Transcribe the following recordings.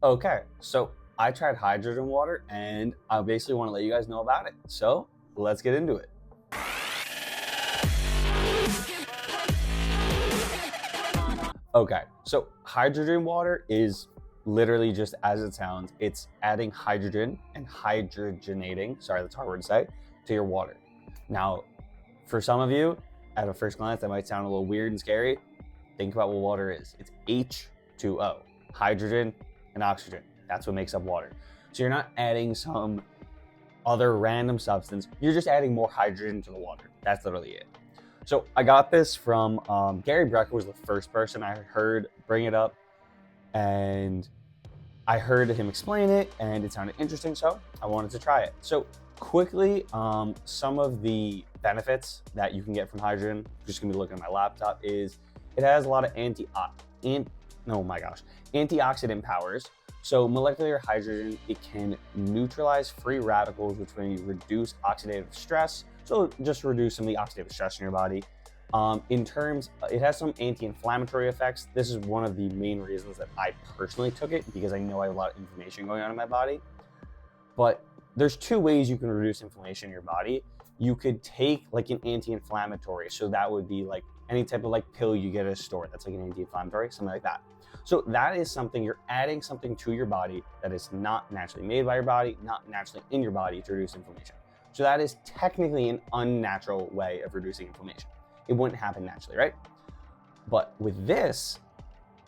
Okay, so I tried hydrogen water and I basically want to let you guys know about it. So let's get into it. Okay, so hydrogen water is literally just as it sounds. It's adding hydrogen and hydrogenating, sorry, that's a hard word to say, to your water. Now, for some of you, at a first glance, that might sound a little weird and scary. Think about what water is. It's H2O, hydrogen and oxygen. That's what makes up water. So you're not adding some other random substance. You're just adding more hydrogen to the water. That's literally it. So I got this from Gary Brecka was the first person I heard bring it up, and I heard him explain it, and it sounded interesting, so I wanted to try it. So quickly, some of the benefits that you can get from hydrogen, just gonna be looking at my laptop, is it has a lot of antioxidant powers. So molecular hydrogen, it can neutralize free radicals, which may reduce oxidative stress. So just reduce some of the oxidative stress in your body. It has some anti-inflammatory effects. This is one of the main reasons that I personally took it, because I know I have a lot of inflammation going on in my body. But there's two ways you can reduce inflammation in your body. You could take like an anti-inflammatory. So that would be like any type of like pill you get at a store. That's like an anti-inflammatory, something like that. So that is something, you're adding something to your body that is not naturally made by your body, not naturally in your body to reduce inflammation. So that is technically an unnatural way of reducing inflammation. It wouldn't happen naturally, right? But with this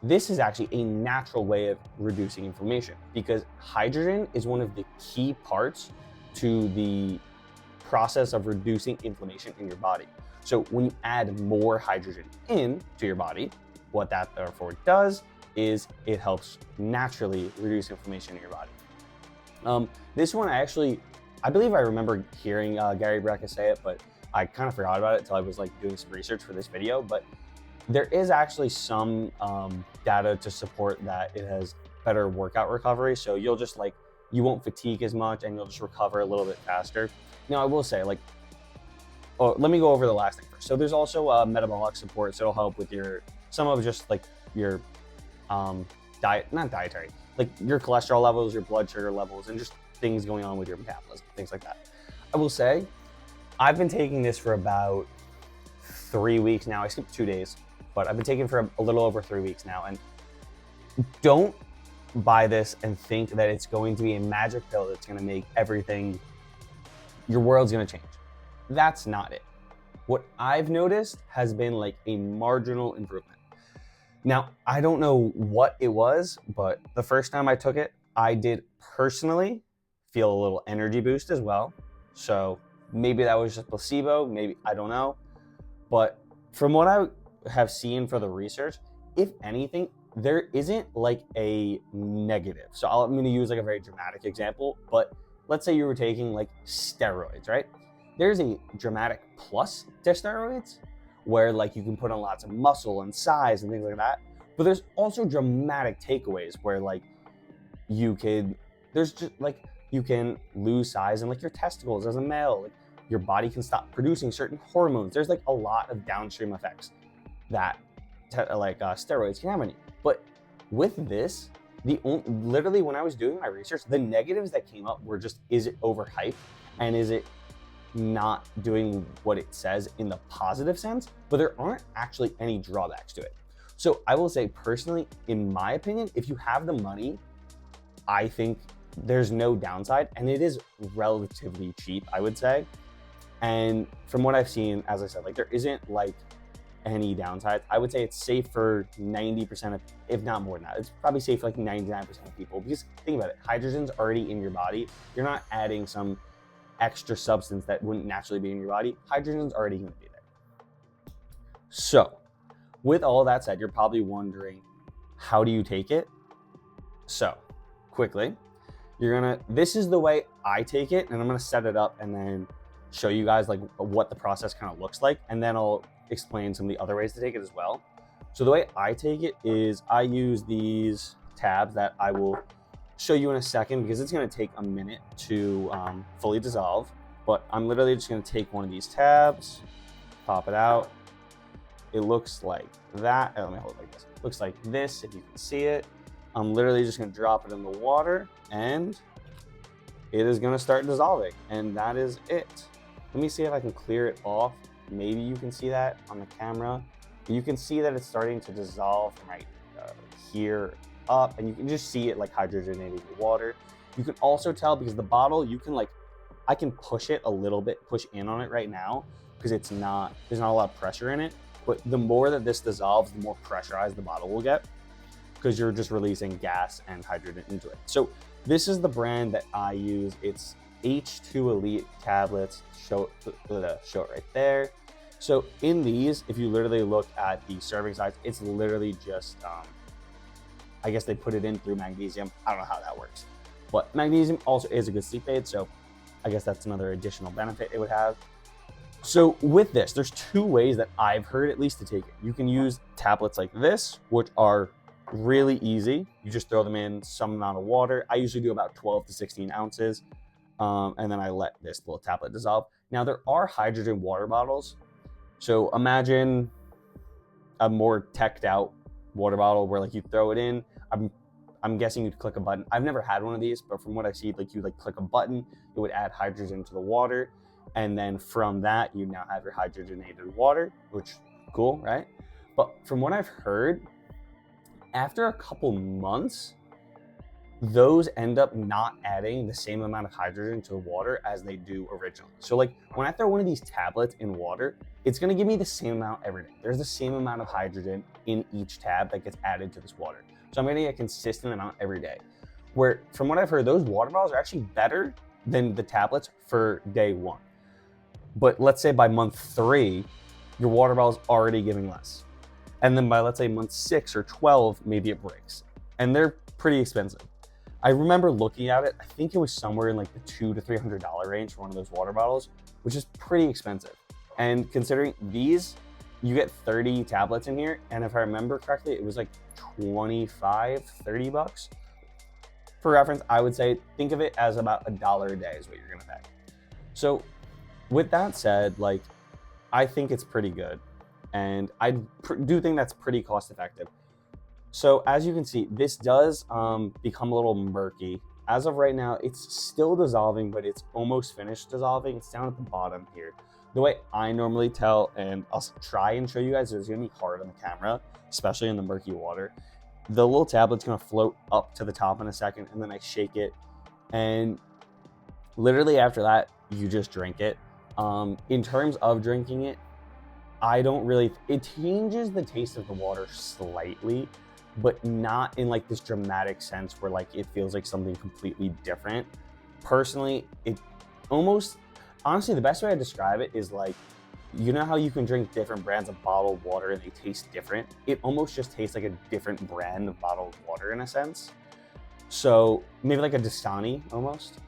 is actually a natural way of reducing inflammation, because hydrogen is one of the key parts to the process of reducing inflammation in your body. So when you add more hydrogen in to your body, what that therefore does is it helps naturally reduce inflammation in your body. This one I believe I remember hearing Gary Brecka say it, but I kind of forgot about it until I was like doing some research for this video. But there is actually some data to support that it has better workout recovery. So you'll just you won't fatigue as much and you'll just recover a little bit faster. Now I will say let me go over the last thing first. So there's also metabolic support. So it'll help with your dietary, like your cholesterol levels, your blood sugar levels, and just things going on with your metabolism, things like that. I will say, I've been taking this for about 3 weeks now. I skipped 2 days, but I've been taking it for a little over 3 weeks now. And don't buy this and think that it's going to be a magic pill that's going to make everything, your world's going to change. That's not it. What I've noticed has been like a marginal improvement. Now, I don't know what it was, but the first time I took it, I did personally feel a little energy boost as well. So maybe that was just placebo, maybe, I don't know. But from what I have seen for the research, if anything, there isn't like a negative. So I'm going to use like a very dramatic example, but let's say you were taking like steroids, right? There's a dramatic plus to steroids where like you can put on lots of muscle and size and things like that. But there's also dramatic takeaways where like you can lose size in like your testicles as a male. Like your body can stop producing certain hormones. There's like a lot of downstream effects that steroids can have on you. But with this, literally when I was doing my research, the negatives that came up were just, is it overhyped? And is it not doing what it says in the positive sense? But there aren't actually any drawbacks to it. So I will say personally, in my opinion, if you have the money, I think there's no downside, and it is relatively cheap, I would say. And from what I've seen, as I said, like there isn't like any downside. I would say it's safe for 90% of, if not more than that. It's probably safe for like 99% of people, because think about it, hydrogen's already in your body. You're not adding some extra substance that wouldn't naturally be in your body. Hydrogen's already going to be there. So with all that said, you're probably wondering, how do you take it? So quickly, this is the way I take it, and I'm going to set it up and then show you guys like what the process kind of looks like, and then I'll explain some of the other ways to take it as well. So the way I take it is I use these tabs that I will show you in a second, because it's going to take a minute to fully dissolve. But I'm literally just going to take one of these tabs, pop it out. It looks like that. Let me hold it like this. It looks like this, if you can see it. I'm literally just gonna drop it in the water and it is gonna start dissolving, and that is it. Let me see if I can clear it off. Maybe you can see that on the camera. But you can see that it's starting to dissolve from right here up, and you can just see it like hydrogenating the water. You can also tell because the bottle, you can I can push it a little bit, push in on it right now because there's not a lot of pressure in it. But the more that this dissolves, the more pressurized the bottle will get because you're just releasing gas and hydrogen into it. So this is the brand that I use. It's H2 Elite tablets. Show it right there. So in these, if you literally look at the serving size, it's literally just, I guess they put it in through magnesium. I don't know how that works. But magnesium also is a good sleep aid, so I guess that's another additional benefit it would have. So with this, there's 2 ways that I've heard at least to take it. You can use tablets like this, which are really easy. You just throw them in some amount of water. I usually do about 12 to 16 ounces. And then I let this little tablet dissolve. Now there are hydrogen water bottles. So imagine a more teched out water bottle where you throw it in. I'm guessing you'd click a button. I've never had one of these, but from what I see, you click a button, it would add hydrogen to the water. And then from that, you now have your hydrogenated water, which cool, right? But from what I've heard, after a couple months, those end up not adding the same amount of hydrogen to the water as they do originally. So when I throw one of these tablets in water, it's gonna give me the same amount every day. There's the same amount of hydrogen in each tab that gets added to this water. So I'm getting a consistent amount every day. Where from what I've heard, those water bottles are actually better than the tablets for day 1. But let's say by month 3, your water bottle is already giving less. And then by, let's say, month 6 or 12, maybe it breaks. And they're pretty expensive. I remember looking at it, I think it was somewhere in the $200 to $300 range for one of those water bottles, which is pretty expensive. And considering these, you get 30 tablets in here. And if I remember correctly, it was $25, $30. For reference, I would say, think of it as about $1 a day is what you're gonna pay. So with that said, I think it's pretty good. And I do think that's pretty cost effective. So as you can see, this does become a little murky. As of right now, it's still dissolving, but it's almost finished dissolving. It's down at the bottom here. The way I normally tell, and I'll try and show you guys, it's gonna be hard on the camera, especially in the murky water. The little tablet's gonna float up to the top in a second, and then I shake it. And literally after that, you just drink it. In terms of drinking it, it changes the taste of the water slightly, but not in this dramatic sense where it feels like something completely different. Personally, honestly, the best way I describe it is you know how you can drink different brands of bottled water and they taste different? It almost just tastes like a different brand of bottled water in a sense. So maybe like a Dasani almost.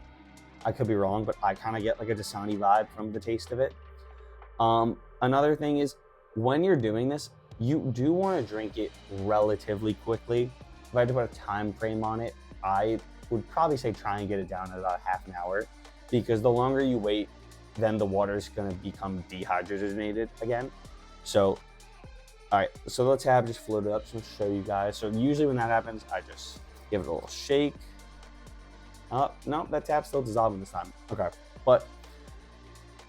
I could be wrong, but I kind of get a Dasani vibe from the taste of it. Another thing is when you're doing this, you do want to drink it relatively quickly. If I had to put a time frame on it, I would probably say try and get it down in about half an hour, because the longer you wait, then the water is going to become dehydrated again. So, all right, so the tab just floated up, so I'll show you guys. So usually when that happens, I just give it a little shake. Oh, no, that tab's still dissolving this time. Okay, but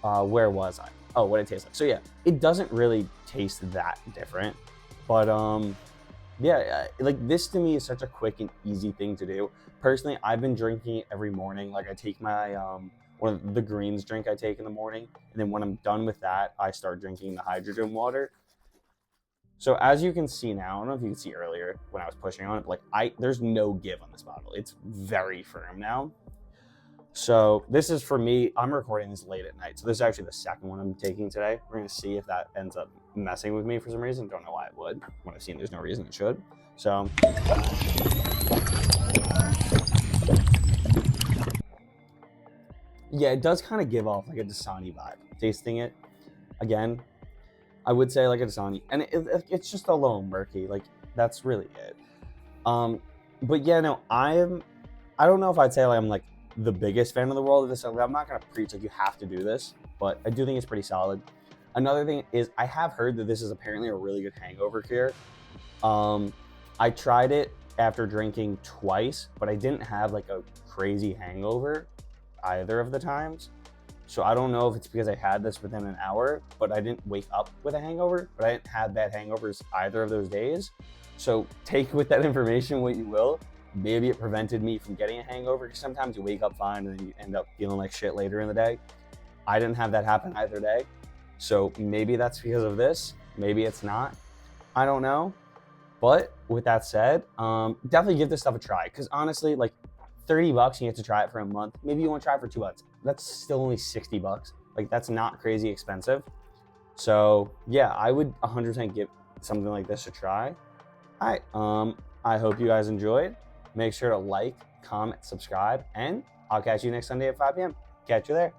where was I? Oh, what it tastes like. So yeah, it doesn't really taste that different, but yeah, this to me is such a quick and easy thing to do. Personally, I've been drinking it every morning. I take my one of the greens drink I take in the morning, and then when I'm done with that, I start drinking the hydrogen water. So as you can see now, I don't know if you can see earlier when I was pushing on it, there's no give on this bottle. It's very firm now. So this is for me, I'm recording this late at night. So this is actually the second one I'm taking today. We're gonna see if that ends up messing with me for some reason. Don't know why it would. When I've seen there's no reason it should. So. Yeah, it does kind of give off like a Dasani vibe. Tasting it, again, I would say like a Dasani. And it's just a little murky. That's really it. But yeah, no, I don't know if I'd say I'm the biggest fan of the world of this. I'm not gonna preach you have to do this, but I do think it's pretty solid. Another thing is I have heard that this is apparently a really good hangover cure. I tried it after drinking twice, but I didn't have like a crazy hangover either of the times. So I don't know if it's because I had this within an hour, but I didn't wake up with a hangover, but I didn't have bad hangovers either of those days. So take with that information what you will. Maybe it prevented me from getting a hangover, because sometimes you wake up fine and then you end up feeling like shit later in the day. I didn't have that happen either day. So maybe that's because of this. Maybe it's not. I don't know. But with that said, definitely give this stuff a try, because honestly, like $30 and you have to try it for a month. Maybe you want to try it for 2 months. That's still only $60. Like, that's not crazy expensive. So yeah, I would 100% give something like this a try. All right. I hope you guys enjoyed. Make sure to like, comment, subscribe, and I'll catch you next Sunday at 5 p.m. Catch you there.